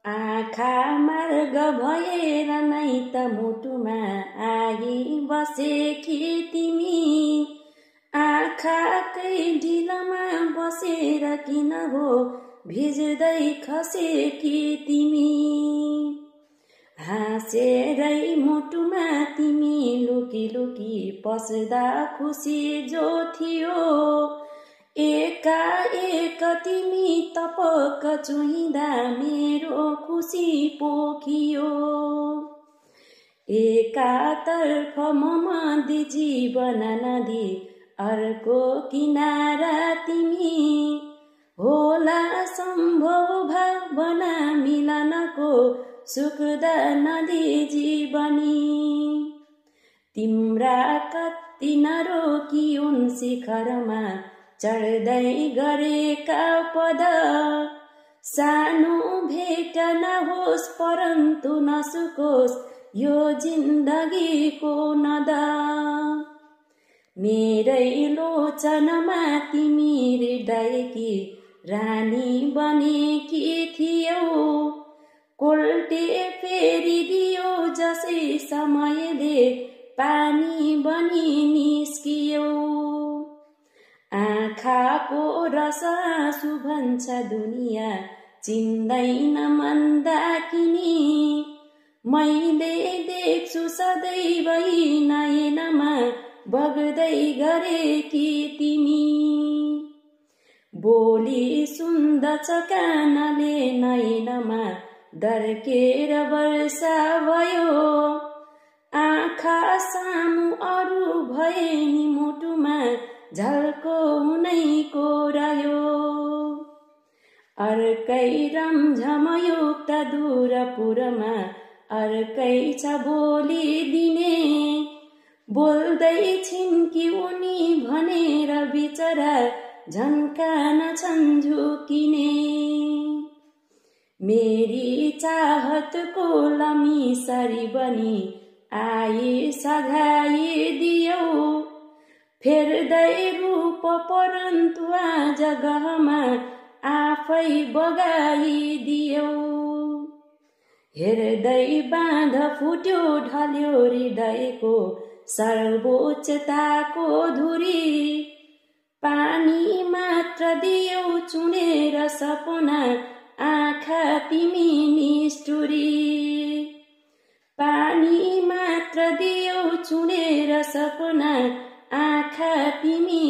आँखा मार्ग भएर नै त मुटुमा आई बसेकी तिमी, आँखाकै ढिलामा बसेर किन हो भिज्दै खसेकी तिमी। हाँसेरै मुटुमा तिमी लुकी लुकी पस्दा खुसी जो थियो, एकाएक तिमी तपक चुहिँदा मेरो खुसी पोखियो। एकातर्फ मदी जीवन नदी अर्को किनारा तिमी, होला सम्भव भावना मिलनको सुखद नदी जीवनी। तिम्रा कति नरोकिउन् शिखरमा चढ्दै गरेका पद, सानो भेट नहोस् परन्तु नसुकोस् यो जिन्दगीको नद। मेरै लोचनमा तिमी हृदयकी रानी बनेकी थियौ, कोल्टे फेरिदियो जसै समयले पानी बनी निस्कियौ। आँखाको रस आँसु भन्छ दुनिया चिन्दैन मन्दाकिनी, मैले देख्छु सदैव नयनमा बग्दै गरेकी तिमी। बोली सुन्दछ कानले नयनमा दर्केर वर्षा भयो, आँखा सामु अरू भए नि मुटुमा झल्को हुनैको रह्यो। अर्कै रमझमयुक्त दूरपुरमा अर्कै छ भोलि दिने, बोल्दै छिन् कि उनी भनेर बिचरा झन्कान छन् झुकिने। मेरी चाहतको लमिसरी बनी आई सघाइदियौ, फेर्दै रूप परन्तु आज गहमा आफै बगाइदियौ। हेर्दै बाँध फुट्यो ढल्यो हृदयको सर्वोच्चताको धुरी, पानी मात्र दियौ चुनेर सपना आँखा तिमी निष्ठुरी। पानी मात्र दियौ चुनेर सपना आँखा तिमी